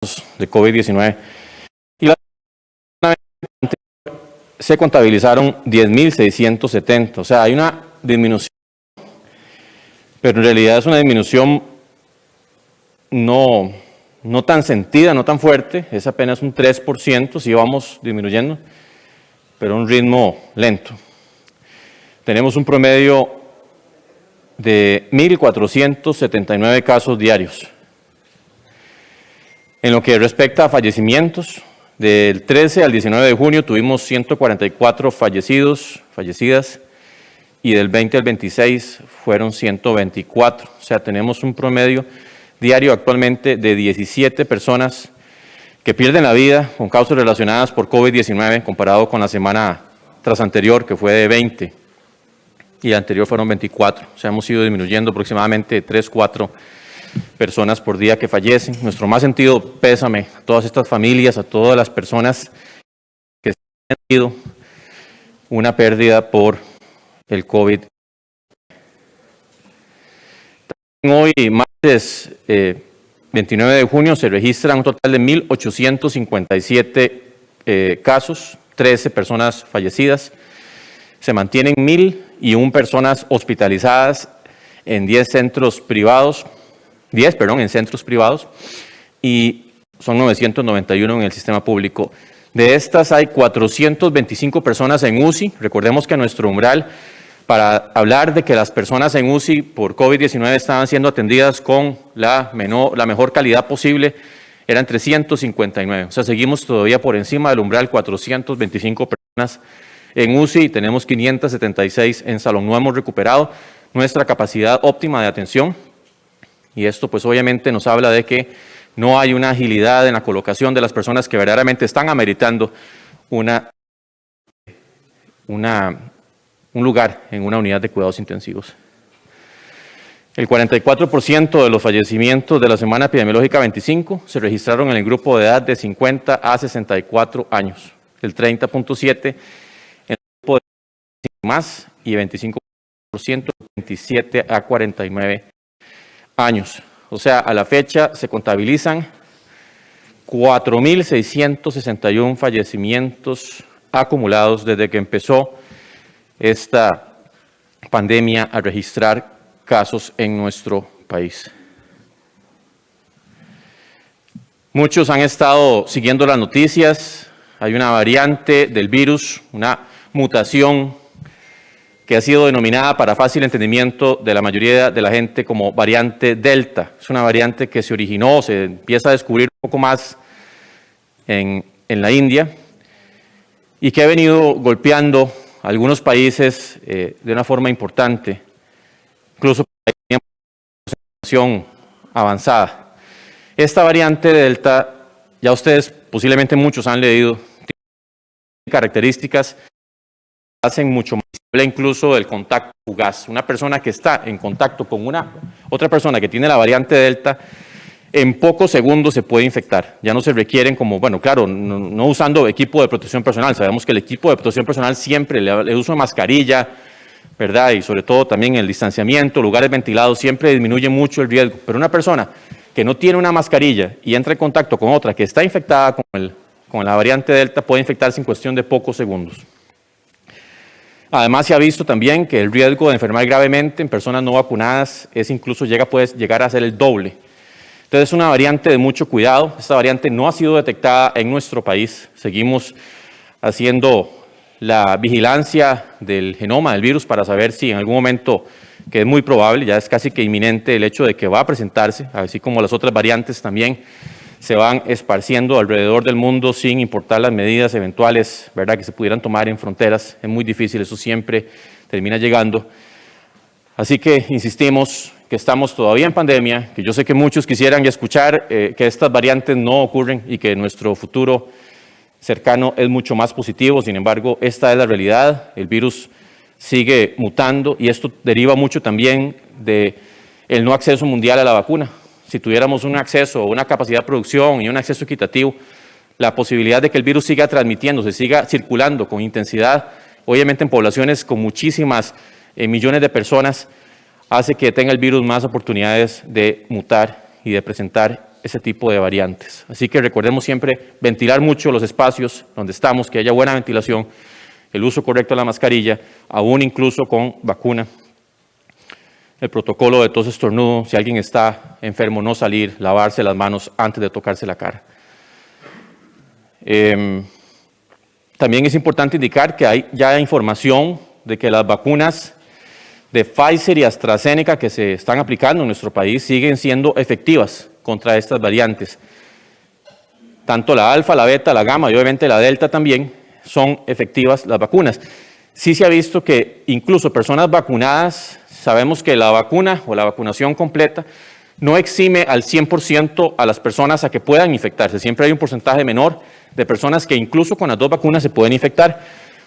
de COVID-19 y la semana se contabilizaron 10.670, o sea, hay una disminución, pero en realidad es una disminución no tan sentida, no tan fuerte, es apenas un 3%, sí vamos disminuyendo, pero a un ritmo lento. Tenemos un promedio de 1.479 casos diarios. En lo que respecta a fallecimientos, del 13 al 19 de junio tuvimos 144 fallecidas, y del 20 al 26 fueron 124. O sea, tenemos un promedio diario actualmente de 17 personas que pierden la vida con causas relacionadas por COVID-19, comparado con la semana tras anterior, que fue de 20, y la anterior fueron 24. O sea, hemos ido disminuyendo aproximadamente 3-4 personas por día que fallecen. Nuestro más sentido pésame a todas estas familias, a todas las personas que han tenido una pérdida por el COVID. Hoy, martes 29 de junio, se registran un total de 1.857 casos, 13 personas fallecidas. Se mantienen 1.001 personas hospitalizadas en 10 centros privados, en centros privados, y son 991 en el sistema público. De estas hay 425 personas en UCI. Recordemos que nuestro umbral para hablar de que las personas en UCI por COVID-19 estaban siendo atendidas con la mejor calidad posible eran 359. O sea, seguimos todavía por encima del umbral, 425 personas en UCI y tenemos 576 en salón. No hemos recuperado nuestra capacidad óptima de atención y esto pues obviamente nos habla de que no hay una agilidad en la colocación de las personas que verdaderamente están ameritando un lugar en una unidad de cuidados intensivos. El 44% de los fallecimientos de la semana epidemiológica 25 se registraron en el grupo de edad de 50 a 64 años, el 30.7% en el grupo de más y 25% 27 a 49 años. O sea, a la fecha se contabilizan 4.661 fallecimientos acumulados desde que empezó esta pandemia a registrar casos en nuestro país. Muchos han estado siguiendo las noticias. Hay una variante del virus, una mutación que ha sido denominada para fácil entendimiento de la mayoría de la gente como variante Delta. Es una variante que se originó, se empieza a descubrir un poco más en la India y que ha venido golpeando a algunos países de una forma importante, incluso en una situación avanzada. Esta variante Delta, ya ustedes posiblemente muchos han leído, tiene características que hacen mucho más incluso el contacto fugaz. Una persona que está en contacto con otra persona que tiene la variante Delta, en pocos segundos se puede infectar. Ya no se requieren como, bueno, claro, no usando equipo de protección personal. Sabemos que el equipo de protección personal siempre, el uso de mascarilla, ¿verdad? Y sobre todo también el distanciamiento, lugares ventilados, siempre disminuye mucho el riesgo. Pero una persona que no tiene una mascarilla y entra en contacto con otra que está infectada con la variante Delta puede infectarse en cuestión de pocos segundos. Además, se ha visto también que el riesgo de enfermar gravemente en personas no vacunadas puede llegar a ser el doble. Entonces, es una variante de mucho cuidado. Esta variante no ha sido detectada en nuestro país. Seguimos haciendo la vigilancia del genoma del virus para saber si en algún momento, que es muy probable, ya es casi que inminente el hecho de que va a presentarse, así como las otras variantes también se van esparciendo alrededor del mundo sin importar las medidas eventuales, ¿verdad?, que se pudieran tomar en fronteras. Es muy difícil, eso siempre termina llegando. Así que insistimos que estamos todavía en pandemia, que yo sé que muchos quisieran escuchar que estas variantes no ocurren y que nuestro futuro cercano es mucho más positivo. Sin embargo, esta es la realidad. El virus sigue mutando y esto deriva mucho también del no acceso mundial a la vacuna. Si tuviéramos un acceso, una capacidad de producción y un acceso equitativo, la posibilidad de que el virus siga transmitiéndose, siga circulando con intensidad, obviamente en poblaciones con muchísimas millones de personas, hace que tenga el virus más oportunidades de mutar y de presentar ese tipo de variantes. Así que recordemos siempre ventilar mucho los espacios donde estamos, que haya buena ventilación, el uso correcto de la mascarilla, aún incluso con vacuna. El protocolo de tos estornudo, si alguien está enfermo, no salir, lavarse las manos antes de tocarse la cara. También es importante indicar que hay ya información de que las vacunas de Pfizer y AstraZeneca que se están aplicando en nuestro país siguen siendo efectivas contra estas variantes. Tanto la alfa, la beta, la gamma y obviamente la delta también son efectivas las vacunas. Sí se ha visto que incluso personas vacunadas, sabemos que la vacuna o la vacunación completa no exime al 100% a las personas a que puedan infectarse. Siempre hay un porcentaje menor de personas que incluso con las dos vacunas se pueden infectar.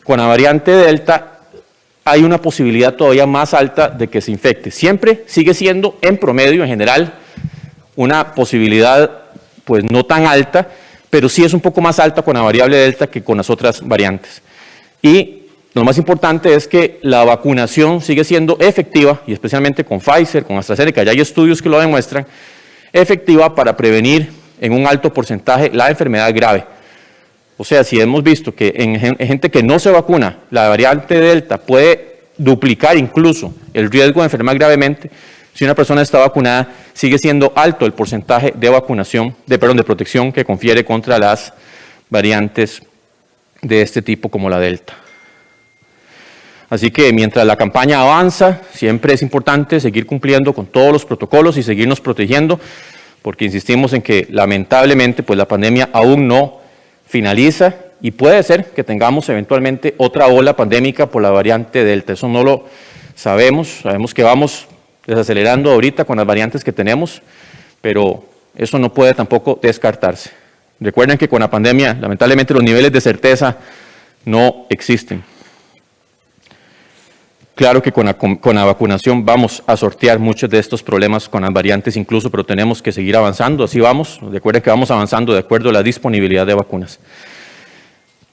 Con la variante delta hay una posibilidad todavía más alta de que se infecte. Siempre sigue siendo, en promedio, en general, una posibilidad pues no tan alta, pero sí es un poco más alta con la variable delta que con las otras variantes. Y lo más importante es que la vacunación sigue siendo efectiva, y especialmente con Pfizer, con AstraZeneca, ya hay estudios que lo demuestran, efectiva para prevenir en un alto porcentaje la enfermedad grave. O sea, si hemos visto que en gente que no se vacuna, la variante Delta puede duplicar incluso el riesgo de enfermar gravemente, si una persona está vacunada, sigue siendo alto el porcentaje de vacunación, de protección que confiere contra las variantes de este tipo como la Delta. Así que mientras la campaña avanza, siempre es importante seguir cumpliendo con todos los protocolos y seguirnos protegiendo, porque insistimos en que lamentablemente pues la pandemia aún no finaliza y puede ser que tengamos eventualmente otra ola pandémica por la variante Delta. Eso no lo sabemos, sabemos que vamos desacelerando ahorita con las variantes que tenemos, pero eso no puede tampoco descartarse. Recuerden que con la pandemia, lamentablemente, los niveles de certeza no existen. Claro que con la vacunación vamos a sortear muchos de estos problemas con las variantes incluso, pero tenemos que seguir avanzando, así vamos. Recuerden que vamos avanzando de acuerdo a la disponibilidad de vacunas.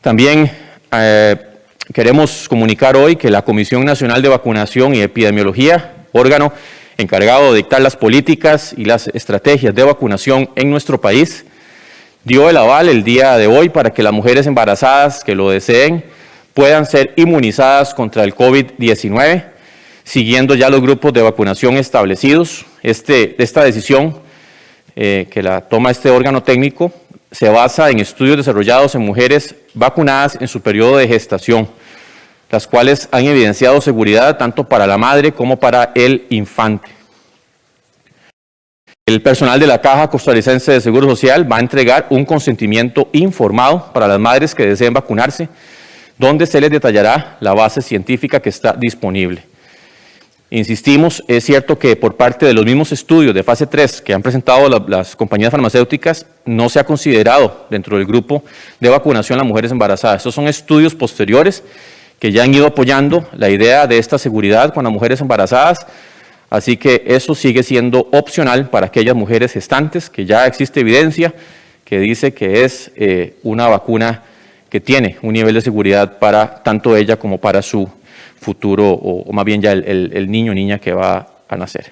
También queremos comunicar hoy que la Comisión Nacional de Vacunación y Epidemiología, órgano encargado de dictar las políticas y las estrategias de vacunación en nuestro país, dio el aval el día de hoy para que las mujeres embarazadas que lo deseen puedan ser inmunizadas contra el COVID-19, siguiendo ya los grupos de vacunación establecidos. Esta decisión que la toma este órgano técnico se basa en estudios desarrollados en mujeres vacunadas en su periodo de gestación, las cuales han evidenciado seguridad tanto para la madre como para el infante. El personal de la Caja Costarricense de Seguro Social va a entregar un consentimiento informado para las madres que deseen vacunarse, donde se les detallará la base científica que está disponible. Insistimos, es cierto que por parte de los mismos estudios de fase 3 que han presentado las compañías farmacéuticas, no se ha considerado dentro del grupo de vacunación a las mujeres embarazadas. Estos son estudios posteriores que ya han ido apoyando la idea de esta seguridad con las mujeres embarazadas, así que eso sigue siendo opcional para aquellas mujeres gestantes, que ya existe evidencia que dice que es una vacuna que tiene un nivel de seguridad para tanto ella como para su futuro, o más bien ya el niño o niña que va a nacer.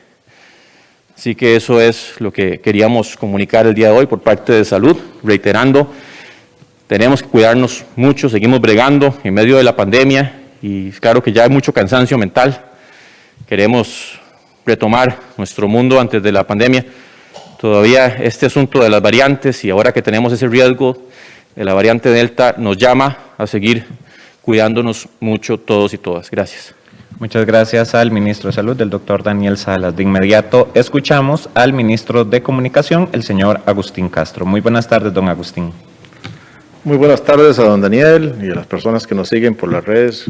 Así que eso es lo que queríamos comunicar el día de hoy por parte de Salud, reiterando, tenemos que cuidarnos mucho, seguimos bregando en medio de la pandemia y claro que ya hay mucho cansancio mental, queremos retomar nuestro mundo antes de la pandemia, todavía este asunto de las variantes y ahora que tenemos ese riesgo de la variante Delta nos llama a seguir cuidándonos mucho todos y todas. Gracias. Muchas gracias al ministro de Salud, el doctor Daniel Salas. De inmediato escuchamos al ministro de Comunicación, el señor Agustín Castro. Muy buenas tardes, don Agustín. Muy buenas tardes a don Daniel y a las personas que nos siguen por las redes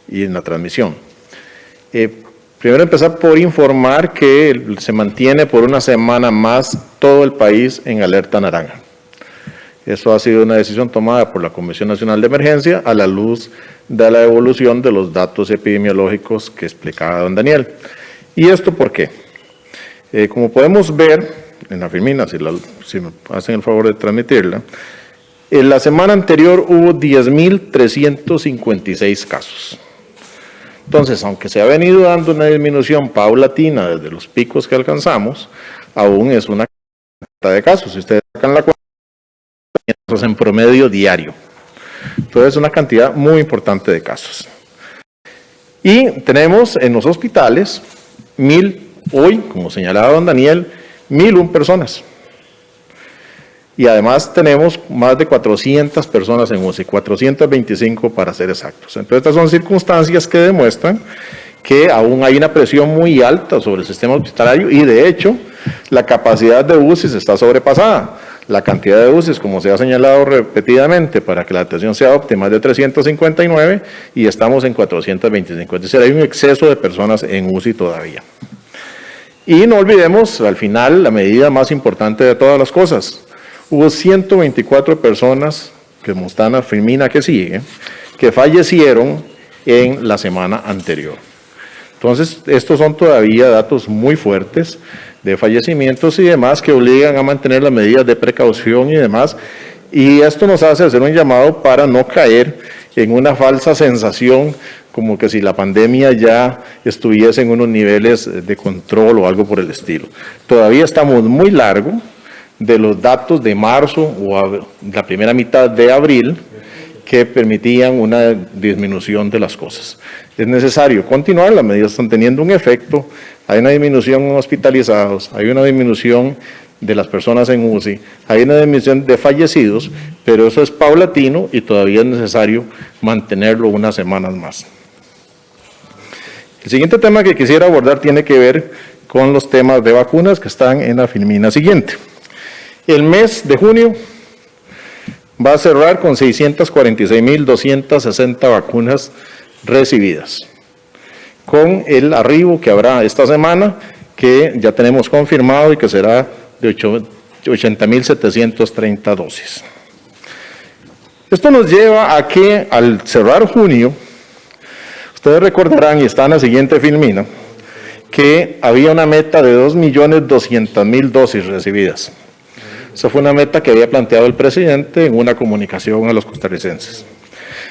y en la transmisión. Primero empezar por informar que se mantiene por una semana más todo el país en alerta naranja. Eso ha sido una decisión tomada por la Comisión Nacional de Emergencia a la luz de la evolución de los datos epidemiológicos que explicaba don Daniel. ¿Y esto por qué? Como podemos ver en la filmina, si me hacen el favor de transmitirla, en la semana anterior hubo 10.356 casos. Entonces, aunque se ha venido dando una disminución paulatina desde los picos que alcanzamos, aún es una de casos. Si ustedes sacan la cuenta, en promedio diario. Entonces, es una cantidad muy importante de casos. Y tenemos en los hospitales hoy, como señalaba don Daniel, 1.001 personas. Y además tenemos más de 400 personas en UCI, 425 para ser exactos. Entonces, estas son circunstancias que demuestran que aún hay una presión muy alta sobre el sistema hospitalario y, de hecho, la capacidad de UCIs está sobrepasada. La cantidad de UCIs, como se ha señalado repetidamente, para que la atención sea óptima es de 359 y estamos en 425. Es decir, hay un exceso de personas en UCI todavía. Y no olvidemos, al final, la medida más importante de todas las cosas. Hubo 124 personas, que están a Firmina que sigue, que fallecieron en la semana anterior. Entonces, estos son todavía datos muy fuertes de fallecimientos y demás que obligan a mantener las medidas de precaución y demás. Y esto nos hace hacer un llamado para no caer en una falsa sensación como que si la pandemia ya estuviese en unos niveles de control o algo por el estilo. Todavía estamos muy largo de los datos de marzo o la primera mitad de abril que permitían una disminución de las cosas. Es necesario continuar, las medidas están teniendo un efecto, hay una disminución en hospitalizados, hay una disminución de las personas en UCI, hay una disminución de fallecidos, pero eso es paulatino y todavía es necesario mantenerlo unas semanas más. El siguiente tema que quisiera abordar tiene que ver con los temas de vacunas que están en la filmina siguiente. El mes de junio va a cerrar con 646.260 vacunas recibidas, con el arribo que habrá esta semana, que ya tenemos confirmado y que será de 80.730 dosis. Esto nos lleva a que al cerrar junio, ustedes recordarán, y está en la siguiente filmina, que había una meta de 2.200.000 dosis recibidas. Esa fue una meta que había planteado el presidente en una comunicación a los costarricenses.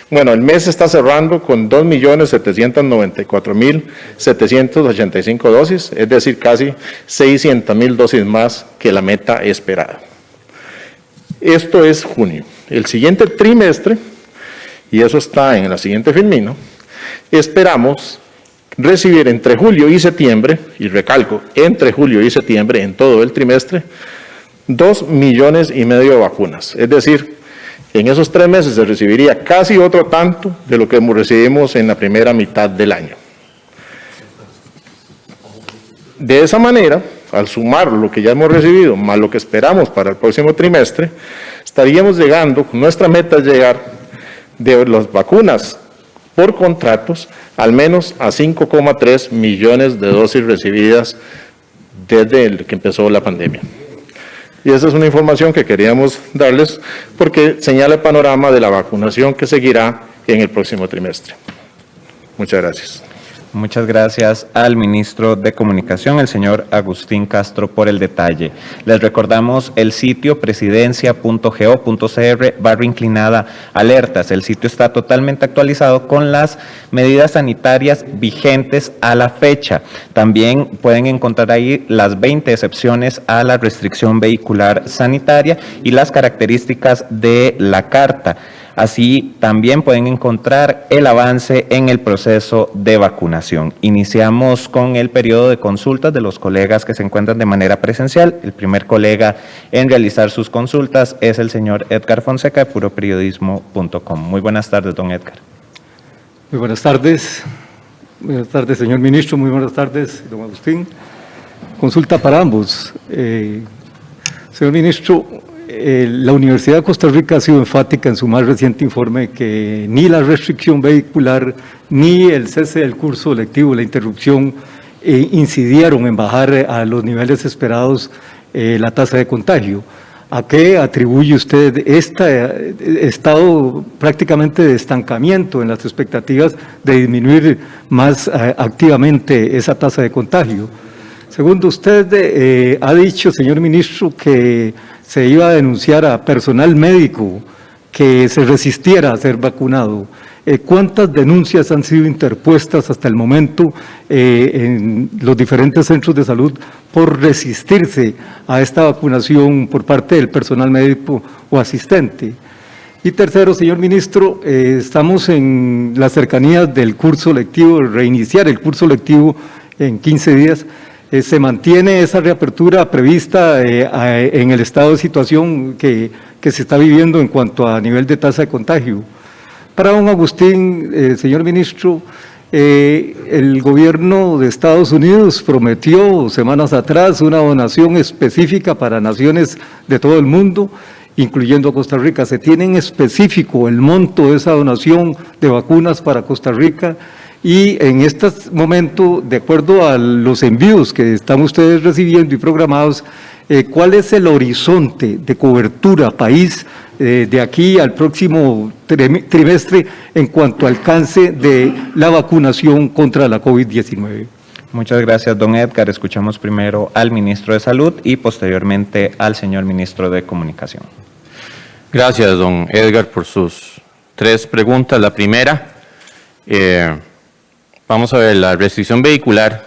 Bueno, el mes está cerrando con 2.794.785 dosis, es decir, casi 600.000 dosis más que la meta esperada. Esto es junio. El siguiente trimestre, y eso está en la siguiente filmina, esperamos recibir entre julio y septiembre, y recalco, entre julio y septiembre, en todo el trimestre, 2,5 millones de vacunas. Es decir, en esos 3 meses se recibiría casi otro tanto de lo que recibimos en la primera mitad del año. De esa manera, al sumar lo que ya hemos recibido, más lo que esperamos para el próximo trimestre, estaríamos llegando, nuestra meta es llegar de las vacunas por contratos, al menos a 5,3 millones de dosis recibidas desde que empezó la pandemia. Y esa es una información que queríamos darles porque señala el panorama de la vacunación que seguirá en el próximo trimestre. Muchas gracias. Muchas gracias al ministro de Comunicación, el señor Agustín Castro, por el detalle. Les recordamos el sitio presidencia.go.cr/alertas. El sitio está totalmente actualizado con las medidas sanitarias vigentes a la fecha. También pueden encontrar ahí las 20 excepciones a la restricción vehicular sanitaria y las características de la carta. Así también pueden encontrar el avance en el proceso de vacunación. Iniciamos con el periodo de consultas de los colegas que se encuentran de manera presencial. El primer colega en realizar sus consultas es el señor Edgar Fonseca de puroperiodismo.com. Muy buenas tardes, don Edgar. Muy buenas tardes. Buenas tardes, señor ministro. Muy buenas tardes, don Agustín. Consulta para ambos. Señor ministro, la Universidad de Costa Rica ha sido enfática en su más reciente informe que ni la restricción vehicular ni el cese del curso lectivo, la interrupción, incidieron en bajar a los niveles esperados la tasa de contagio. ¿A qué atribuye usted este estado prácticamente de estancamiento en las expectativas de disminuir más activamente esa tasa de contagio? Segundo, usted ha dicho, señor ministro, que se iba a denunciar a personal médico que se resistiera a ser vacunado. ¿cuántas denuncias han sido interpuestas hasta el momento en los diferentes centros de salud por resistirse a esta vacunación por parte del personal médico o asistente? Y tercero, señor ministro, estamos en las cercanías del curso lectivo, reiniciar el curso lectivo en 15 días. ¿Se mantiene esa reapertura prevista en el estado de situación que se está viviendo en cuanto a nivel de tasa de contagio? Para don Agustín, señor ministro, el gobierno de Estados Unidos prometió semanas atrás una donación específica para naciones de todo el mundo, incluyendo a Costa Rica. ¿Se tiene en específico el monto de esa donación de vacunas para Costa Rica? Y en este momento, de acuerdo a los envíos que están ustedes recibiendo y programados, ¿cuál es el horizonte de cobertura país de aquí al próximo trimestre en cuanto al alcance de la vacunación contra la COVID-19? Muchas gracias, don Edgar. Escuchamos primero al ministro de Salud y posteriormente al señor ministro de Comunicación. Gracias, don Edgar, por sus 3 preguntas. La primera, vamos a ver, la restricción vehicular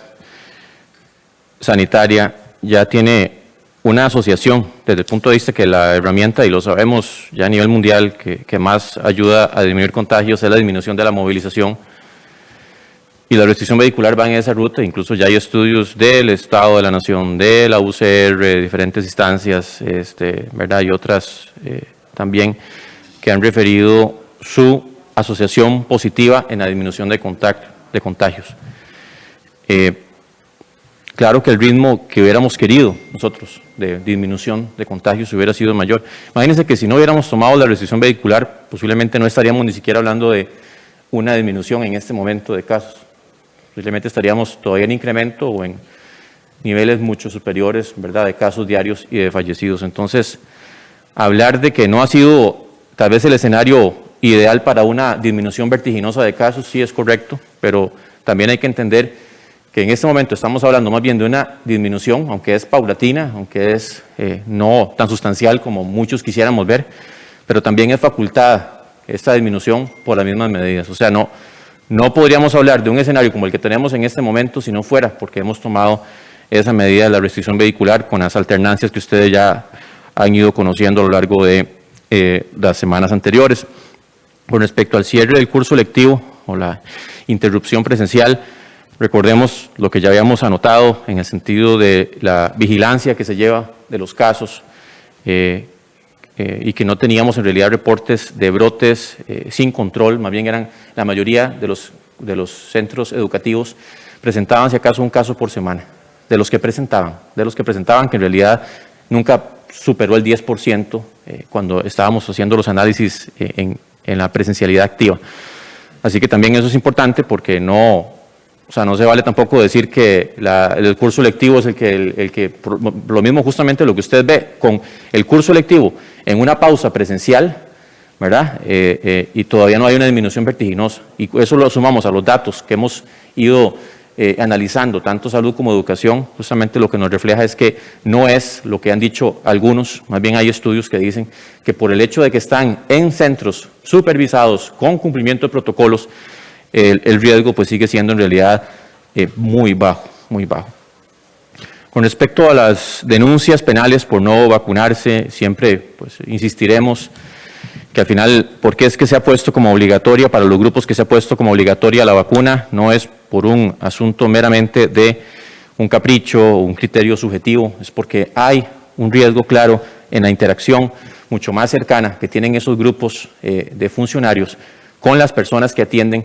sanitaria ya tiene una asociación desde el punto de vista que la herramienta, y lo sabemos ya a nivel mundial, que más ayuda a disminuir contagios es la disminución de la movilización. Y la restricción vehicular va en esa ruta, incluso ya hay estudios del Estado de la Nación, de la UCR, de diferentes instancias, ¿verdad? Y otras también que han referido su asociación positiva en la disminución de contagios. Claro que el ritmo que hubiéramos querido nosotros de disminución de contagios hubiera sido mayor. Imagínense que si no hubiéramos tomado la restricción vehicular, posiblemente no estaríamos ni siquiera hablando de una disminución en este momento de casos. Posiblemente estaríamos todavía en incremento o en niveles mucho superiores, ¿verdad?, de casos diarios y de fallecidos. Entonces, hablar de que no ha sido tal vez el escenario ideal para una disminución vertiginosa de casos, sí es correcto, pero también hay que entender que en este momento estamos hablando más bien de una disminución, aunque es paulatina, aunque es no tan sustancial como muchos quisiéramos ver, pero también es facultada esta disminución por las mismas medidas. O sea, no podríamos hablar de un escenario como el que tenemos en este momento si no fuera porque hemos tomado esa medida de la restricción vehicular con las alternancias que ustedes ya han ido conociendo a lo largo de las semanas anteriores. Con respecto al cierre del curso lectivo o la interrupción presencial, recordemos lo que ya habíamos anotado en el sentido de la vigilancia que se lleva de los casos y que no teníamos en realidad reportes de brotes sin control, más bien eran la mayoría de los centros educativos presentaban si acaso un caso por semana, de los que presentaban que en realidad nunca superó el 10% cuando estábamos haciendo los análisis en la presencialidad activa. Así que también eso es importante porque no se vale tampoco decir que el curso lectivo es el que lo mismo justamente lo que usted ve con el curso lectivo en una pausa presencial, ¿verdad? Y todavía no hay una disminución vertiginosa. Y eso lo sumamos a los datos que hemos ido analizando, tanto salud como educación, justamente lo que nos refleja es que no es lo que han dicho algunos, más bien hay estudios que dicen que por el hecho de que están en centros supervisados con cumplimiento de protocolos, el riesgo pues sigue siendo en realidad muy bajo, muy bajo. Con respecto a las denuncias penales por no vacunarse, siempre pues insistiremos que al final, ¿por qué es que se ha puesto como obligatoria para los grupos que se ha puesto como obligatoria la vacuna? No es por un asunto meramente de un capricho o un criterio subjetivo, es porque hay un riesgo claro en la interacción mucho más cercana que tienen esos grupos de funcionarios con las personas que atienden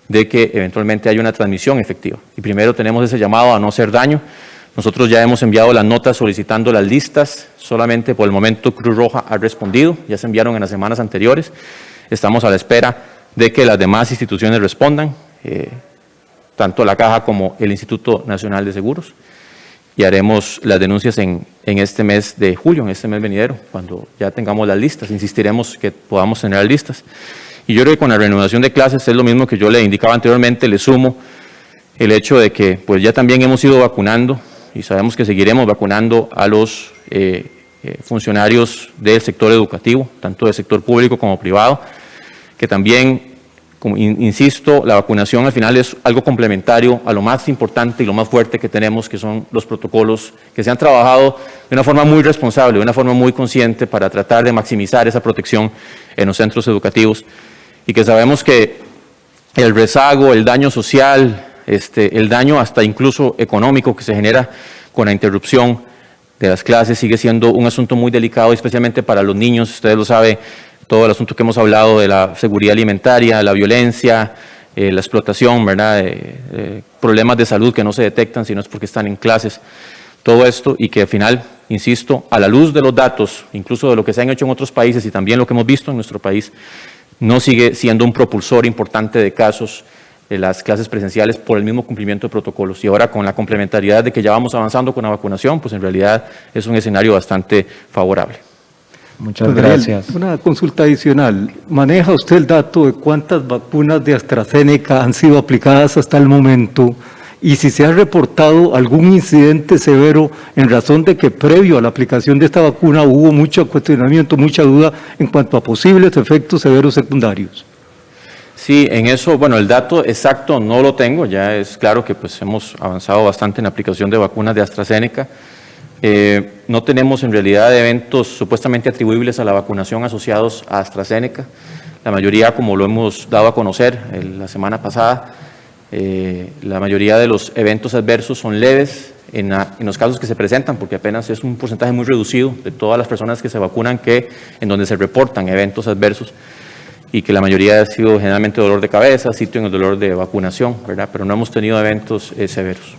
de que eventualmente haya una transmisión efectiva. Y primero tenemos ese llamado a no hacer daño. Nosotros ya hemos enviado las notas solicitando las listas, solamente por el momento Cruz Roja ha respondido, ya se enviaron en las semanas anteriores, estamos a la espera de que las demás instituciones respondan, tanto la Caja como el Instituto Nacional de Seguros, y haremos las denuncias en este mes de julio, en este mes venidero, cuando ya tengamos las listas, insistiremos que podamos tener las listas. Y yo creo que con la reanudación de clases es lo mismo que yo le indicaba anteriormente, le sumo el hecho de que pues ya también hemos ido vacunando y sabemos que seguiremos vacunando a los funcionarios del sector educativo, tanto del sector público como privado, que también como insisto, la vacunación al final es algo complementario a lo más importante y lo más fuerte que tenemos, que son los protocolos que se han trabajado de una forma muy responsable, de una forma muy consciente para tratar de maximizar esa protección en los centros educativos, y que sabemos que el rezago, el daño social, el daño hasta incluso económico que se genera con la interrupción de las clases sigue siendo un asunto muy delicado, especialmente para los niños. Ustedes lo saben, todo el asunto que hemos hablado de la seguridad alimentaria, la violencia, la explotación, ¿verdad? Problemas de salud que no se detectan si no es porque están en clases. Todo esto, y que al final, insisto, a la luz de los datos, incluso de lo que se han hecho en otros países y también lo que hemos visto en nuestro país, no sigue siendo un propulsor importante de casos de las clases presenciales por el mismo cumplimiento de protocolos. Y ahora con la complementariedad de que ya vamos avanzando con la vacunación, pues en realidad es un escenario bastante favorable. Muchas Daniel, gracias. una consulta adicional. ¿Maneja usted el dato de cuántas vacunas de AstraZeneca han sido aplicadas hasta el momento? Y si se ha reportado algún incidente severo en razón de que previo a la aplicación de esta vacuna hubo mucho cuestionamiento, mucha duda en cuanto a posibles efectos severos secundarios. Sí, en eso, bueno, el dato exacto no lo tengo, ya es claro que pues hemos avanzado bastante en la aplicación de vacunas de AstraZeneca. No tenemos en realidad eventos supuestamente atribuibles a la vacunación asociados a AstraZeneca. La mayoría, como lo hemos dado a conocer la semana pasada, la mayoría de los eventos adversos son leves en los casos que se presentan, porque apenas es un porcentaje muy reducido de todas las personas que se vacunan en donde se reportan eventos adversos, y que la mayoría ha sido generalmente dolor de cabeza, sitio en el dolor de vacunación, ¿verdad? Pero no hemos tenido eventos severos.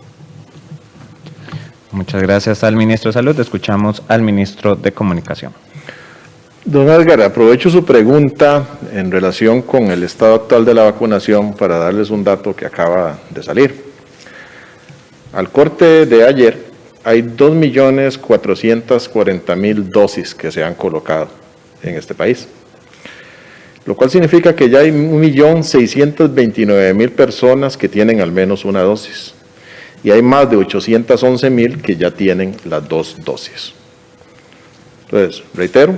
Muchas gracias al ministro de Salud. Escuchamos al ministro de Comunicación. Don Edgar, aprovecho su pregunta en relación con el estado actual de la vacunación para darles un dato que acaba de salir. Al corte de ayer hay 2.440.000 dosis que se han colocado en este país, lo cual significa que ya hay 1.629.000 personas que tienen al menos una dosis, y hay más de 811.000 que ya tienen las dos dosis. Entonces, reitero,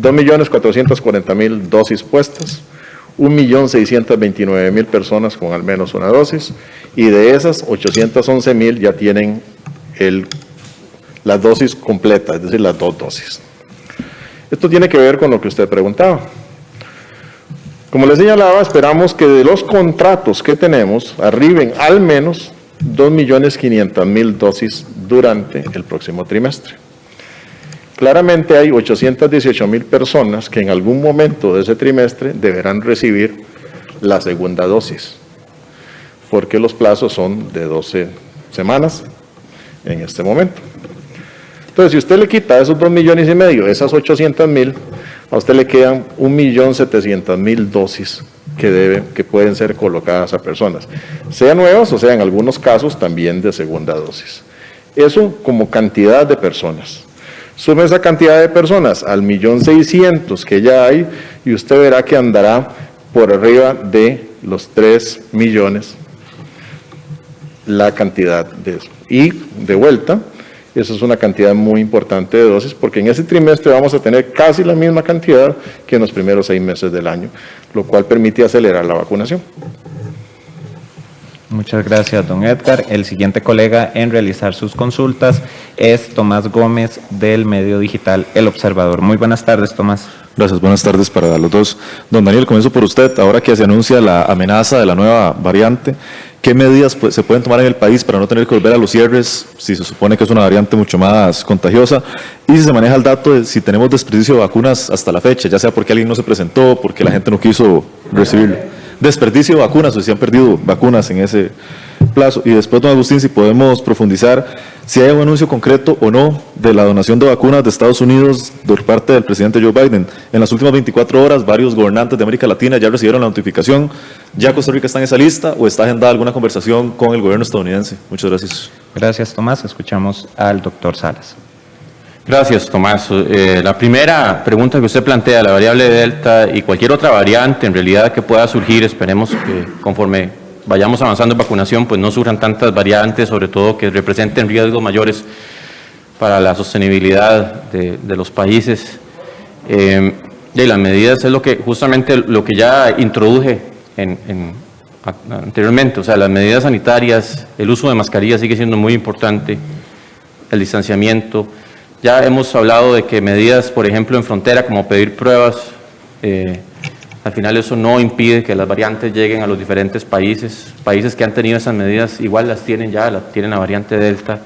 2.440.000 dosis puestas, 1.629.000 personas con al menos una dosis, y de esas 811.000 ya tienen la dosis completa, es decir, las dos dosis. Esto tiene que ver con lo que usted preguntaba. Como les señalaba, esperamos que de los contratos que tenemos arriben al menos 2.500.000 dosis durante el próximo trimestre. Claramente hay 818.000 personas que en algún momento de ese trimestre deberán recibir la segunda dosis, porque los plazos son de 12 semanas en este momento. Entonces, si usted le quita esos 2,5 millones, esas 800.000, a usted le quedan 1.700.000 dosis que pueden ser colocadas a personas, sean nuevas o sea en algunos casos también de segunda dosis. Eso como cantidad de personas. Sume esa cantidad de personas al 1.600.000 que ya hay y usted verá que andará por arriba de los 3 millones la cantidad de eso. Y de vuelta, eso es una cantidad muy importante de dosis, porque en ese trimestre vamos a tener casi la misma cantidad que en los primeros 6 meses del año, lo cual permite acelerar la vacunación. Muchas gracias, don Edgar. El siguiente colega en realizar sus consultas es Tomás Gómez, del medio digital El Observador. Muy buenas tardes, Tomás. Gracias, buenas tardes para los dos. Don Daniel, comienzo por usted. Ahora que se anuncia la amenaza de la nueva variante, ¿qué medidas se pueden tomar en el país para no tener que volver a los cierres si se supone que es una variante mucho más contagiosa? Y si se maneja el dato de si tenemos desperdicio de vacunas hasta la fecha, ya sea porque alguien no se presentó, porque la gente no quiso recibirlo. Desperdicio de vacunas, o si han perdido vacunas en ese plazo. Y después, don Agustín, si podemos profundizar si hay un anuncio concreto o no de la donación de vacunas de Estados Unidos por parte del presidente Joe Biden. En las últimas 24 horas, varios gobernantes de América Latina ya recibieron la notificación. ¿Ya Costa Rica está en esa lista o está agendada alguna conversación con el gobierno estadounidense? Muchas gracias. Gracias, Tomás. Escuchamos al doctor Salas. Gracias, Tomás. La primera pregunta que usted plantea, la variable Delta y cualquier otra variante en realidad que pueda surgir, esperemos que conforme vayamos avanzando en vacunación, pues no surjan tantas variantes, sobre todo que representen riesgos mayores para la sostenibilidad de los países. De las medidas es justamente lo que ya introduje anteriormente. O sea, las medidas sanitarias, el uso de mascarillas sigue siendo muy importante, el distanciamiento. Ya hemos hablado de que medidas, por ejemplo, en frontera, como pedir pruebas, al final eso no impide que las variantes lleguen a los diferentes países. Países que han tenido esas medidas igual las tienen ya, tienen la variante Delta,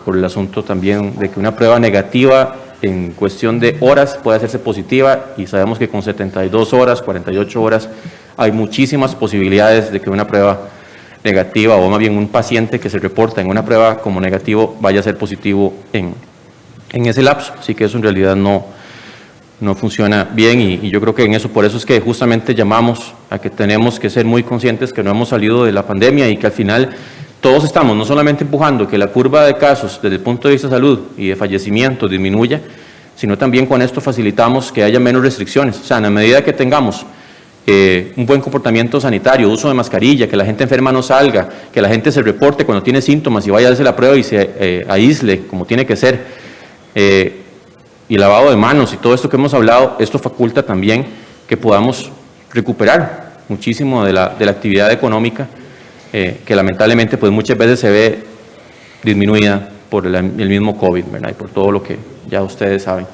por el asunto también de que una prueba negativa en cuestión de horas puede hacerse positiva, y sabemos que con 72 horas, 48 horas, hay muchísimas posibilidades de que una prueba negativa, o más bien un paciente que se reporta en una prueba como negativo, vaya a ser positivo en ese lapso. Así que eso en realidad no funciona bien, y yo creo que en eso, por eso es que justamente llamamos a que tenemos que ser muy conscientes que no hemos salido de la pandemia, y que al final todos estamos no solamente empujando que la curva de casos desde el punto de vista de salud y de fallecimiento disminuya, sino también con esto facilitamos que haya menos restricciones. O sea, en la medida que tengamos un buen comportamiento sanitario, uso de mascarilla, que la gente enferma no salga, que la gente se reporte cuando tiene síntomas y vaya a hacerse la prueba y se aísle como tiene que ser, y lavado de manos y todo esto que hemos hablado, esto faculta también que podamos recuperar muchísimo de la actividad económica, que lamentablemente pues muchas veces se ve disminuida por el mismo COVID, ¿verdad? Y por todo lo que ya ustedes saben.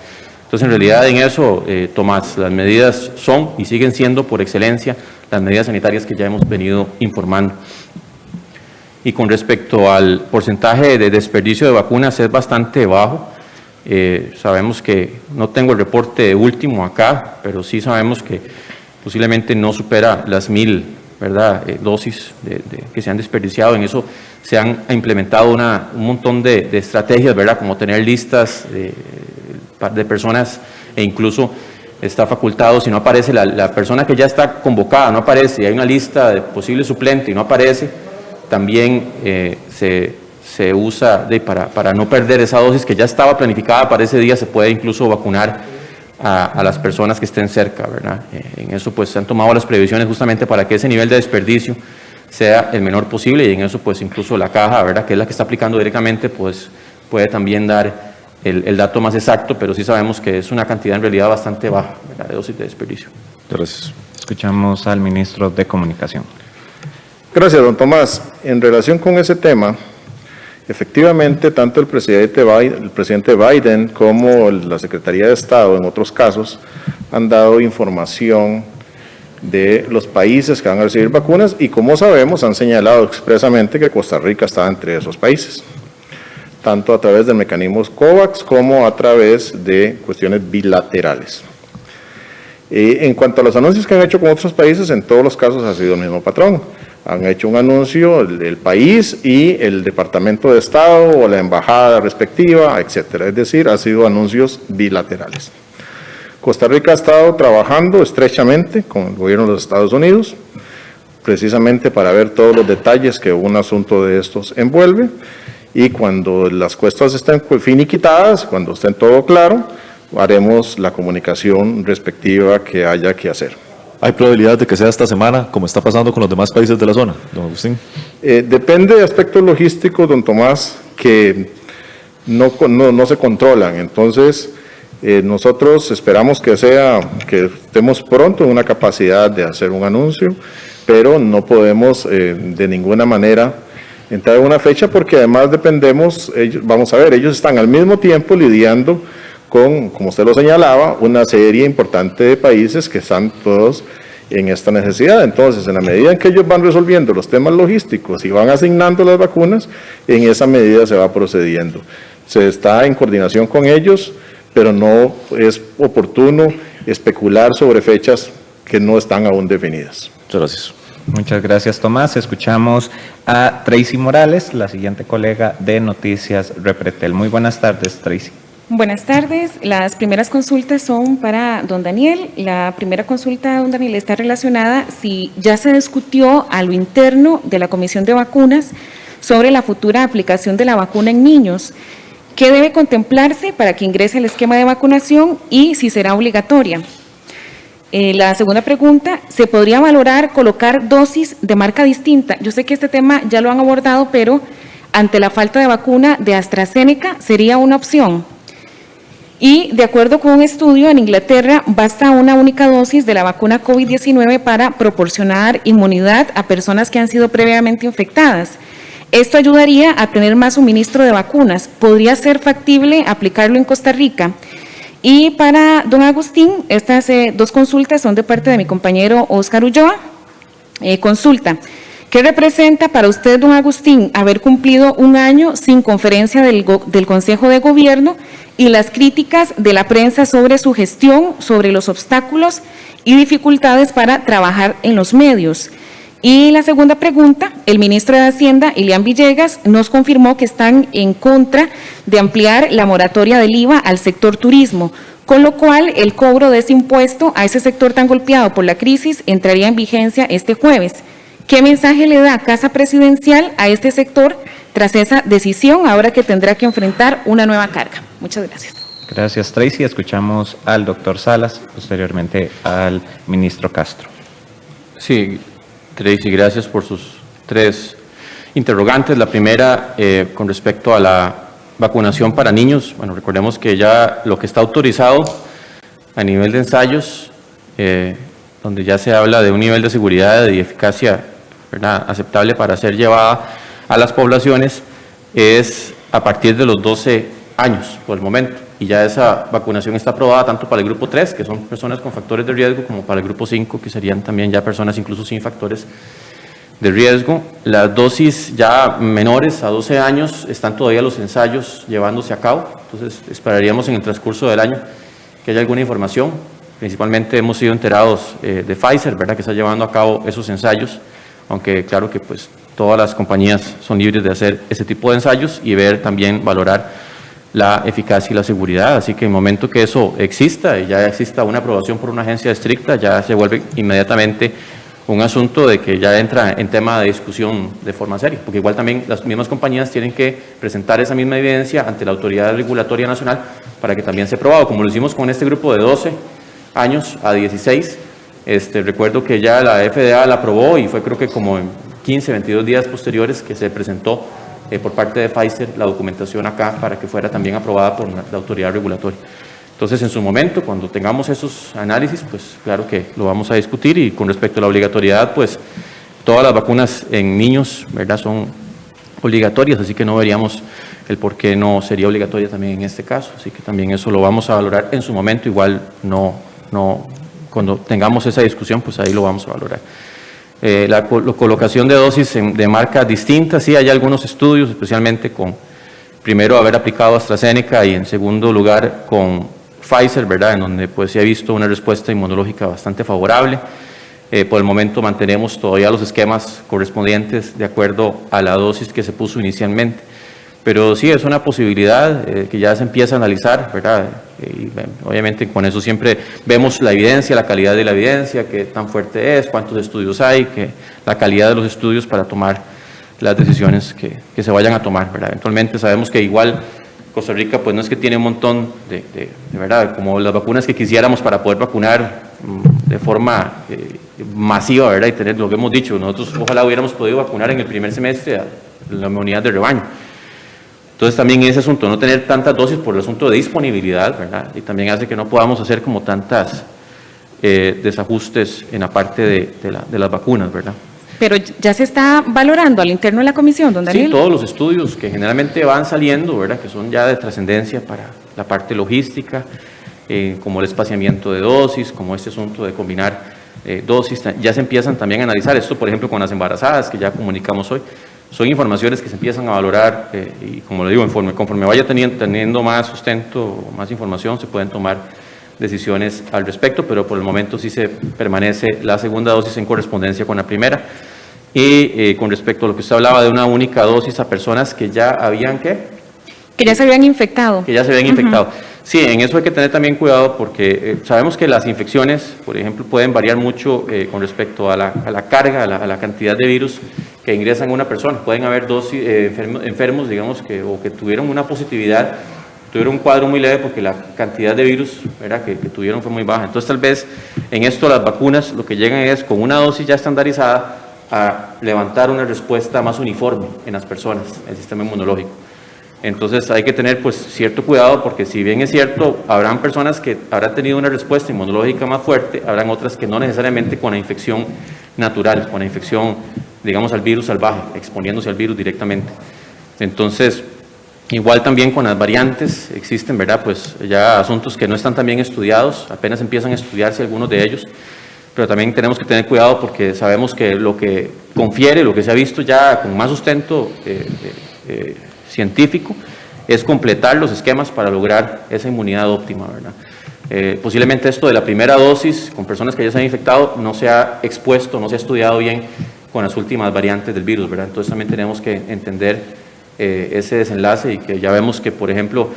Entonces, en realidad, en eso, Tomás, las medidas son y siguen siendo por excelencia las medidas sanitarias que ya hemos venido informando. Y con respecto al porcentaje de desperdicio de vacunas, es bastante bajo. Sabemos que, no tengo el reporte último acá, pero sí sabemos que posiblemente no supera las 1,000, ¿verdad?, dosis que se han desperdiciado. En eso se han implementado un montón de estrategias, ¿verdad?, como tener listas de personas, e incluso está facultado, si no aparece la persona que ya está convocada, no aparece, y hay una lista de posible suplente y no aparece, también se usa para no perder esa dosis que ya estaba planificada para ese día. Se puede incluso vacunar a las personas que estén cerca, ¿verdad? En eso pues se han tomado las previsiones justamente para que ese nivel de desperdicio sea el menor posible, y en eso pues incluso la caja, ¿verdad?, que es la que está aplicando directamente, pues puede también dar el dato más exacto, pero sí sabemos que es una cantidad en realidad bastante baja, ¿verdad?, de dosis de desperdicio. Gracias. Escuchamos al ministro de Comunicación. Gracias, don Tomás. En relación con ese tema, efectivamente, tanto el presidente Biden como la Secretaría de Estado, en otros casos, han dado información de los países que van a recibir vacunas, y como sabemos, han señalado expresamente que Costa Rica está entre esos países, tanto a través del mecanismo COVAX como a través de cuestiones bilaterales. En cuanto a los anuncios que han hecho con otros países, en todos los casos ha sido el mismo patrón. Han hecho un anuncio el país y el Departamento de Estado o la embajada respectiva, etcétera. Es decir, han sido anuncios bilaterales. Costa Rica ha estado trabajando estrechamente con el gobierno de los Estados Unidos, precisamente para ver todos los detalles que un asunto de estos envuelve, y cuando las cuestas estén finiquitadas, cuando estén todo claro, haremos la comunicación respectiva que haya que hacer. ¿Hay probabilidad de que sea esta semana, como está pasando con los demás países de la zona, don Agustín? Depende de aspectos logísticos, don Tomás, que no se controlan. Entonces, nosotros esperamos que estemos pronto en una capacidad de hacer un anuncio, pero no podemos de ninguna manera entrar en una fecha, porque además dependemos, vamos a ver, ellos están al mismo tiempo lidiando con, como usted lo señalaba, una serie importante de países que están todos en esta necesidad. Entonces, en la medida en que ellos van resolviendo los temas logísticos y van asignando las vacunas, en esa medida se va procediendo. Se está en coordinación con ellos, pero no es oportuno especular sobre fechas que no están aún definidas. Muchas gracias. Muchas gracias, Tomás. Escuchamos a Tracy Morales, la siguiente colega de Noticias Repretel. Muy buenas tardes, Tracy. Buenas tardes. Las primeras consultas son para don Daniel. La primera consulta, don Daniel, está relacionada si ya se discutió a lo interno de la Comisión de Vacunas sobre la futura aplicación de la vacuna en niños. ¿Qué debe contemplarse para que ingrese el esquema de vacunación y si será obligatoria? La segunda pregunta, ¿se podría valorar colocar dosis de marca distinta? Yo sé que este tema ya lo han abordado, pero ante la falta de vacuna de AstraZeneca, ¿sería una opción? Y de acuerdo con un estudio, en Inglaterra basta una única dosis de la vacuna COVID-19 para proporcionar inmunidad a personas que han sido previamente infectadas. Esto ayudaría a tener más suministro de vacunas. ¿Podría ser factible aplicarlo en Costa Rica? Y para don Agustín, estas dos consultas son de parte de mi compañero Óscar Ulloa. Consulta: ¿qué representa para usted, don Agustín, haber cumplido un año sin conferencia del Consejo de Gobierno y las críticas de la prensa sobre su gestión, sobre los obstáculos y dificultades para trabajar en los medios? Y la segunda pregunta: el ministro de Hacienda, Ilián Villegas, nos confirmó que están en contra de ampliar la moratoria del IVA al sector turismo, con lo cual el cobro de ese impuesto a ese sector tan golpeado por la crisis entraría en vigencia este jueves. ¿Qué mensaje le da Casa Presidencial a este sector tras esa decisión, ahora que tendrá que enfrentar una nueva carga? Muchas gracias. Gracias, Tracy. Escuchamos al doctor Salas, posteriormente al ministro Castro. Sí, Tracy, gracias por sus 3 interrogantes. La primera, con respecto a la vacunación para niños. Bueno, recordemos que ya lo que está autorizado a nivel de ensayos, donde ya se habla de un nivel de seguridad y eficacia, ¿verdad?, aceptable para ser llevada a las poblaciones, es a partir de los 12 años por el momento. Y ya esa vacunación está aprobada tanto para el grupo 3, que son personas con factores de riesgo, como para el grupo 5, que serían también ya personas incluso sin factores de riesgo. Las dosis ya menores a 12 años están todavía los ensayos llevándose a cabo, entonces esperaríamos en el transcurso del año que haya alguna información. Principalmente hemos sido enterados de Pfizer, ¿verdad?, que está llevando a cabo esos ensayos, aunque claro que pues todas las compañías son libres de hacer ese tipo de ensayos y ver también, valorar la eficacia y la seguridad. Así que en el momento que eso exista y ya exista una aprobación por una agencia estricta, ya se vuelve inmediatamente un asunto de que ya entra en tema de discusión de forma seria, porque igual también las mismas compañías tienen que presentar esa misma evidencia ante la Autoridad Regulatoria Nacional para que también sea aprobado, como lo hicimos con este grupo de 12 años a 16. Recuerdo que ya la FDA la aprobó y fue creo que como en 15, 22 días posteriores que se presentó por parte de Pfizer la documentación acá para que fuera también aprobada por la autoridad regulatoria. Entonces, en su momento, cuando tengamos esos análisis, pues claro que lo vamos a discutir. Y con respecto a la obligatoriedad, pues todas las vacunas en niños, ¿verdad?, son obligatorias, así que no veríamos el por qué no sería obligatoria también en este caso. Así que también eso lo vamos a valorar en su momento, igual cuando tengamos esa discusión, pues ahí lo vamos a valorar. La colocación de dosis de marcas distintas, sí hay algunos estudios, especialmente con, primero, haber aplicado AstraZeneca y en segundo lugar con Pfizer, ¿verdad?, en donde pues se ha visto una respuesta inmunológica bastante favorable. Por el momento mantenemos todavía los esquemas correspondientes de acuerdo a la dosis que se puso inicialmente. Pero sí es una posibilidad que ya se empieza a analizar, ¿verdad? Y obviamente con eso siempre vemos la evidencia, la calidad de la evidencia, qué tan fuerte es, cuántos estudios hay, la calidad de los estudios para tomar las decisiones que se vayan a tomar, ¿verdad? Eventualmente sabemos que igual Costa Rica pues no es que tiene un montón de verdad, como las vacunas que quisiéramos para poder vacunar de forma masiva, ¿verdad? Y tener lo que hemos dicho, nosotros ojalá hubiéramos podido vacunar en el primer semestre a la inmunidad de rebaño. Entonces también ese asunto, no tener tantas dosis por el asunto de disponibilidad, ¿verdad? Y también hace que no podamos hacer como tantas desajustes en la parte de las vacunas, ¿verdad? Pero ya se está valorando al interno de la comisión, don Daniel. Sí, todos los estudios que generalmente van saliendo, ¿verdad?, que son ya de trascendencia para la parte logística, como el espaciamiento de dosis, como este asunto de combinar dosis, ya se empiezan también a analizar. Esto, por ejemplo, con las embarazadas, que ya comunicamos hoy, son informaciones que se empiezan a valorar y, como le digo, conforme vaya teniendo más sustento, más información, se pueden tomar decisiones al respecto, pero por el momento sí se permanece la segunda dosis en correspondencia con la primera. Y con respecto a lo que usted hablaba de una única dosis a personas que ya habían, ¿qué? Que ya se habían infectado. Que ya se habían infectado. Sí, en eso hay que tener también cuidado porque sabemos que las infecciones, por ejemplo, pueden variar mucho con respecto a la carga, a la cantidad de virus que ingresan a una persona. Pueden haber dos enfermos, digamos, que tuvieron una positividad, tuvieron un cuadro muy leve porque la cantidad de virus, ¿verdad?, que tuvieron fue muy baja. Entonces, tal vez en esto las vacunas lo que llegan es con una dosis ya estandarizada a levantar una respuesta más uniforme en las personas, el sistema inmunológico. Entonces hay que tener pues cierto cuidado, porque si bien es cierto, habrán personas que habrán tenido una respuesta inmunológica más fuerte, habrán otras que no necesariamente con la infección natural, con la infección, digamos, al virus salvaje, exponiéndose al virus directamente. Entonces, igual también con las variantes existen, ¿verdad? Pues ya asuntos que no están tan bien estudiados, apenas empiezan a estudiarse algunos de ellos, pero también tenemos que tener cuidado porque sabemos que lo que confiere, lo que se ha visto ya con más sustento científico, es completar los esquemas para lograr esa inmunidad óptima, ¿verdad? Posiblemente esto de la primera dosis con personas que ya se han infectado no se ha expuesto, no se ha estudiado bien con las últimas variantes del virus, ¿verdad? Entonces también tenemos que entender ese desenlace, y que ya vemos que, por ejemplo,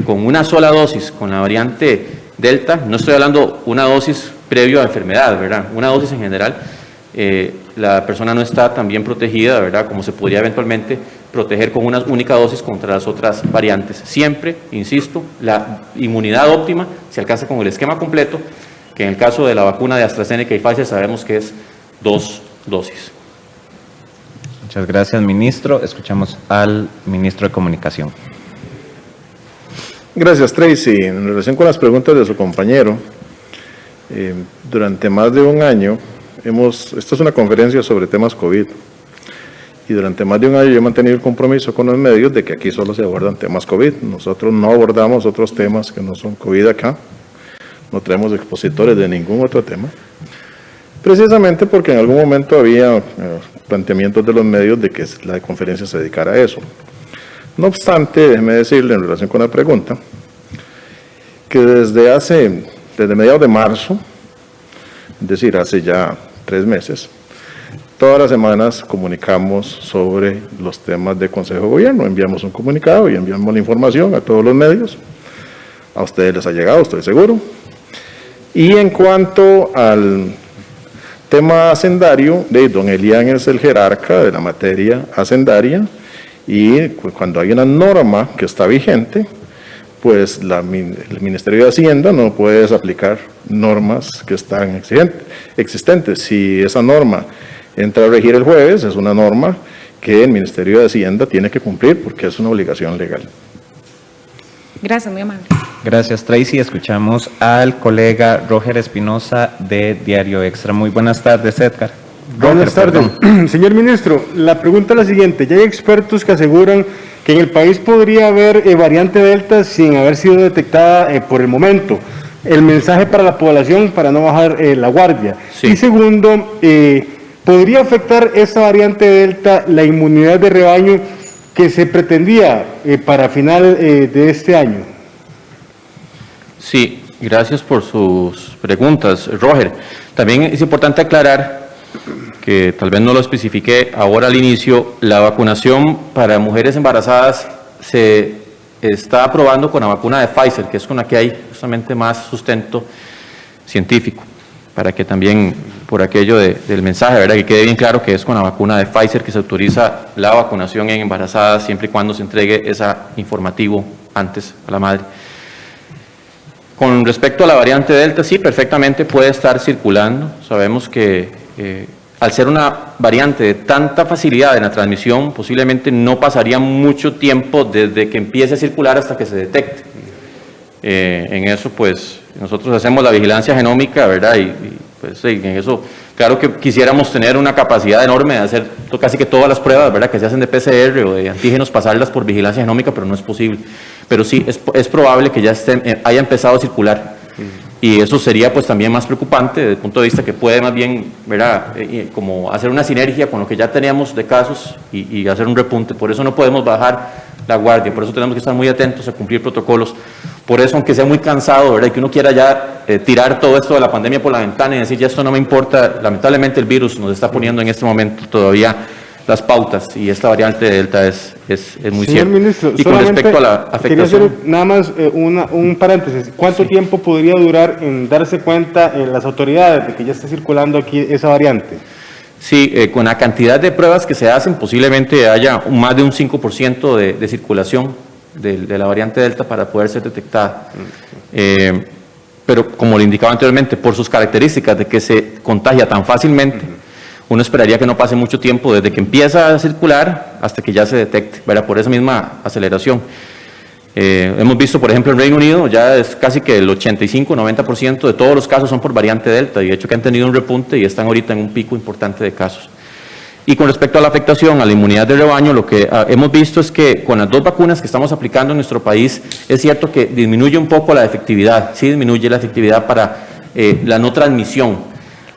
con una sola dosis, con la variante Delta, no estoy hablando una dosis previo a enfermedad, ¿verdad? Una dosis en general, la persona no está tan bien protegida, ¿verdad? Como se podría eventualmente proteger con una única dosis contra las otras variantes. Siempre, insisto, la inmunidad óptima se alcanza con el esquema completo, que en el caso de la vacuna de AstraZeneca y Pfizer sabemos que es 2 dosis. Muchas gracias, ministro. Escuchamos al ministro de Comunicación. Gracias, Tracy. En relación con las preguntas de su compañero, durante más de un año esta es una conferencia sobre temas COVID, y durante más de un año yo he mantenido el compromiso con los medios de que aquí solo se abordan temas COVID. Nosotros no abordamos otros temas que no son COVID acá, no traemos expositores de ningún otro tema, precisamente porque en algún momento había planteamientos de los medios de que la conferencia se dedicara a eso. No obstante, déjeme decirle en relación con la pregunta, que desde mediados de marzo, es decir, hace ya 3 meses, todas las semanas comunicamos sobre los temas de Consejo de Gobierno, enviamos un comunicado y enviamos la información a todos los medios. A ustedes les ha llegado, estoy seguro. Y en cuanto al tema hacendario, don Elian es el jerarca de la materia hacendaria, y cuando hay una norma que está vigente, pues el Ministerio de Hacienda no puede aplicar normas que están existentes. Si esa norma entra a regir el jueves, es una norma que el Ministerio de Hacienda tiene que cumplir porque es una obligación legal. Gracias, muy amable. Gracias, Tracy. Escuchamos al colega Roger Espinosa de Diario Extra. Muy buenas tardes, Edgar. Buenas tardes. Señor ministro, la pregunta es la siguiente. Ya hay expertos que aseguran que en el país podría haber variante Delta sin haber sido detectada por el momento. El mensaje para la población para no bajar la guardia. Sí. Y segundo, ¿podría afectar esa variante Delta la inmunidad de rebaño que se pretendía para final de este año? Sí, gracias por sus preguntas, Roger. También es importante aclarar que tal vez no lo especifiqué ahora al inicio, la vacunación para mujeres embarazadas se está aprobando con la vacuna de Pfizer, que es con la que hay justamente más sustento científico, para que también, por aquello del mensaje, ¿verdad?, que quede bien claro que es con la vacuna de Pfizer que se autoriza la vacunación en embarazadas, siempre y cuando se entregue ese informativo antes a la madre. Con respecto a la variante Delta, sí, perfectamente puede estar circulando. Sabemos que al ser una variante de tanta facilidad en la transmisión, posiblemente no pasaría mucho tiempo desde que empiece a circular hasta que se detecte. En eso, pues, nosotros hacemos la vigilancia genómica, ¿verdad? Y pues, en eso, claro que quisiéramos tener una capacidad enorme de hacer casi que todas las pruebas, ¿verdad?, que se hacen de PCR o de antígenos, pasarlas por vigilancia genómica, pero no es posible. Pero sí, es probable que ya haya empezado a circular. Y eso sería pues también más preocupante desde el punto de vista que puede más bien, ¿verdad?, como hacer una sinergia con lo que ya teníamos de casos y hacer un repunte. Por eso no podemos bajar la guardia, por eso tenemos que estar muy atentos a cumplir protocolos. Por eso, aunque sea muy cansado, ¿verdad?, y que uno quiera ya tirar todo esto de la pandemia por la ventana y decir, ya esto no me importa, lamentablemente el virus nos está poniendo en este momento todavía las pautas, y esta variante de Delta es muy cierta. Ministro, y con respecto a la afectación, quería hacer nada más un paréntesis. ¿Cuánto tiempo podría durar en darse cuenta en las autoridades de que ya está circulando aquí esa variante? Sí, con la cantidad de pruebas que se hacen, posiblemente haya más de un 5% de circulación de la variante Delta para poder ser detectada. Pero como le indicaba anteriormente, por sus características de que se contagia tan fácilmente, uno esperaría que no pase mucho tiempo desde que empieza a circular hasta que ya se detecte, ¿verdad? Por esa misma aceleración. Hemos visto, por ejemplo, en Reino Unido, ya es casi que el 85-90% de todos los casos son por variante Delta, y de hecho que han tenido un repunte y están ahorita en un pico importante de casos. Y con respecto a la afectación a la inmunidad de rebaño, lo que hemos visto es que con las 2 vacunas que estamos aplicando en nuestro país, es cierto que disminuye un poco la efectividad, sí disminuye la efectividad para la no transmisión.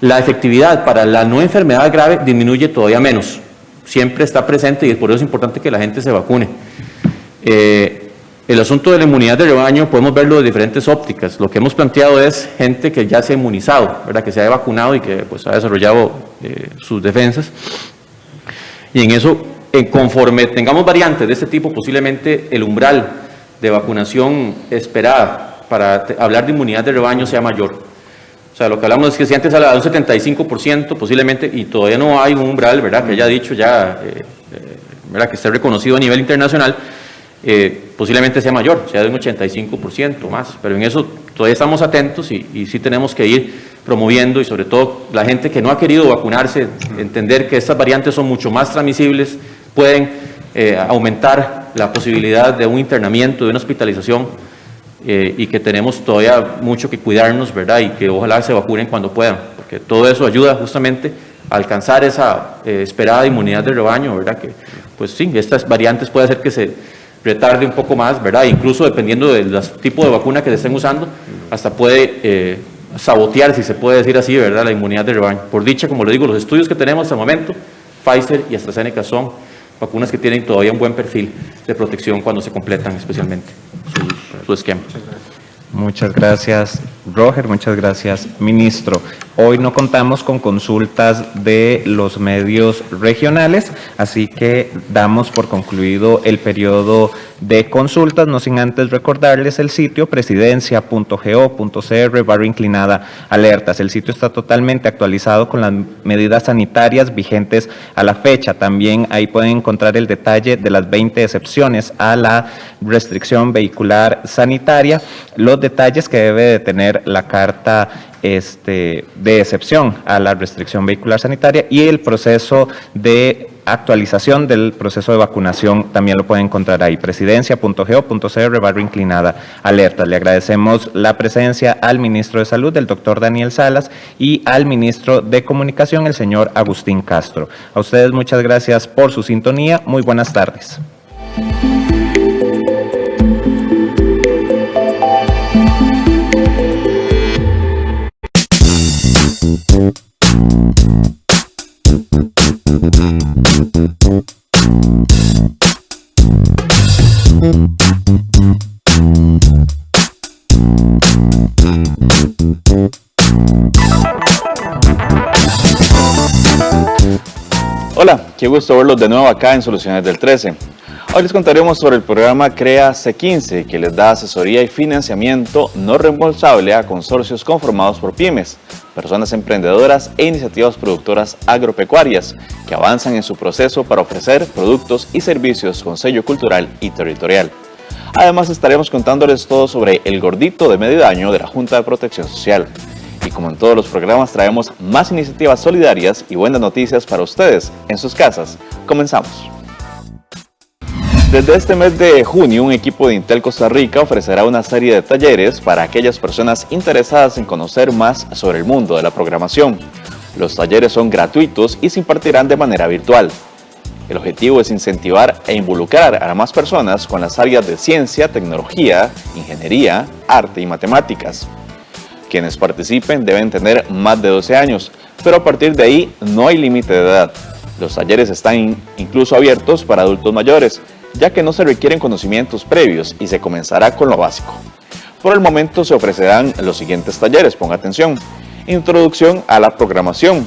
La efectividad para la no enfermedad grave disminuye todavía menos, siempre está presente y por eso es importante que la gente se vacune. El asunto de la inmunidad de rebaño podemos verlo de diferentes ópticas. Lo que hemos planteado es gente que ya se ha inmunizado, ¿verdad? Que se ha vacunado y que pues, ha desarrollado sus defensas. Y en eso, conforme tengamos variantes de este tipo, posiblemente el umbral de vacunación esperada para hablar de inmunidad de rebaño sea mayor. O sea, lo que hablamos es que si antes hablaba de un 75%, posiblemente, y todavía no hay un umbral, ¿verdad? Que haya dicho ya, ¿verdad? Que esté reconocido a nivel internacional, posiblemente sea mayor, sea de un 85% más, pero en eso todavía estamos atentos y sí tenemos que ir promoviendo, y sobre todo la gente que no ha querido vacunarse, entender que estas variantes son mucho más transmisibles, pueden aumentar la posibilidad de un internamiento, de una hospitalización, y que tenemos todavía mucho que cuidarnos, ¿verdad? Y que ojalá se vacunen cuando puedan, porque todo eso ayuda justamente a alcanzar esa esperada inmunidad de rebaño, ¿verdad? Que pues sí, estas variantes puede hacer que se retarde un poco más, ¿verdad? Incluso dependiendo del tipo de vacuna que se estén usando, hasta puede sabotear, si se puede decir así, ¿verdad? La inmunidad de rebaño. Por dicha, como le digo, los estudios que tenemos hasta el momento, Pfizer y AstraZeneca, son vacunas que tienen todavía un buen perfil de protección cuando se completan especialmente su esquema. Muchas gracias, Roger. Muchas gracias, ministro. Hoy no contamos con consultas de los medios regionales, así que damos por concluido el periodo de consultas, no sin antes recordarles el sitio presidencia.go.cr/alertas. El sitio está totalmente actualizado con las medidas sanitarias vigentes a la fecha. También ahí pueden encontrar el detalle de las 20 excepciones a la restricción vehicular sanitaria, los detalles que debe de tener la carta de excepción a la restricción vehicular sanitaria, y el proceso de actualización del proceso de vacunación también lo pueden encontrar ahí, presidencia.go.cr/alertas. Le agradecemos la presencia al ministro de Salud, el doctor Daniel Salas, y al ministro de Comunicación, el señor Agustín Castro. A ustedes muchas gracias por su sintonía. Muy buenas tardes. Hola, qué gusto verlos de nuevo acá en Soluciones del 13. Hoy les contaremos sobre el programa CREA C15, que les da asesoría y financiamiento no reembolsable a consorcios conformados por pymes, personas emprendedoras e iniciativas productoras agropecuarias que avanzan en su proceso para ofrecer productos y servicios con sello cultural y territorial. Además, estaremos contándoles todo sobre el gordito de medio año de la Junta de Protección Social. Y como en todos los programas, traemos más iniciativas solidarias y buenas noticias para ustedes en sus casas. Comenzamos. Desde este mes de junio, un equipo de Intel Costa Rica ofrecerá una serie de talleres para aquellas personas interesadas en conocer más sobre el mundo de la programación. Los talleres son gratuitos y se impartirán de manera virtual. El objetivo es incentivar e involucrar a más personas con las áreas de ciencia, tecnología, ingeniería, arte y matemáticas. Quienes participen deben tener más de 12 años, pero a partir de ahí no hay límite de edad. Los talleres están incluso abiertos para adultos mayores, ya que no se requieren conocimientos previos y se comenzará con lo básico. Por el momento se ofrecerán los siguientes talleres, ponga atención. Introducción a la programación.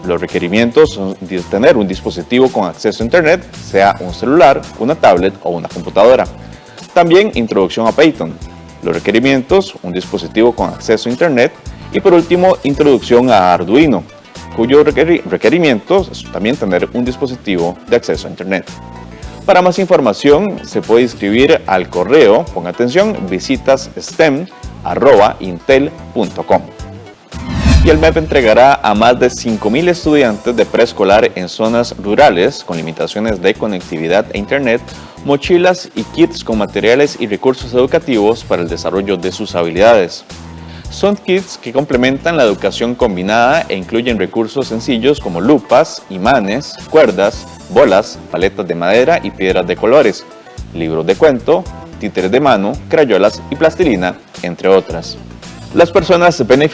Los requerimientos son de tener un dispositivo con acceso a Internet, sea un celular, una tablet o una computadora. También introducción a Python. Los requerimientos, un dispositivo con acceso a Internet. Y por último, introducción a Arduino, cuyos requerimientos es también tener un dispositivo de acceso a Internet. Para más información se puede inscribir al correo, ponga atención, visitasSTEM@intel.com. y el MEP entregará a más de 5.000 estudiantes de preescolar en zonas rurales con limitaciones de conectividad e internet, mochilas y kits con materiales y recursos educativos para el desarrollo de sus habilidades. Son kits que complementan la educación combinada e incluyen recursos sencillos como lupas, imanes, cuerdas, bolas, paletas de madera y piedras de colores, libros de cuento, títeres de mano, crayolas y plastilina, entre otras. Las personas beneficiadas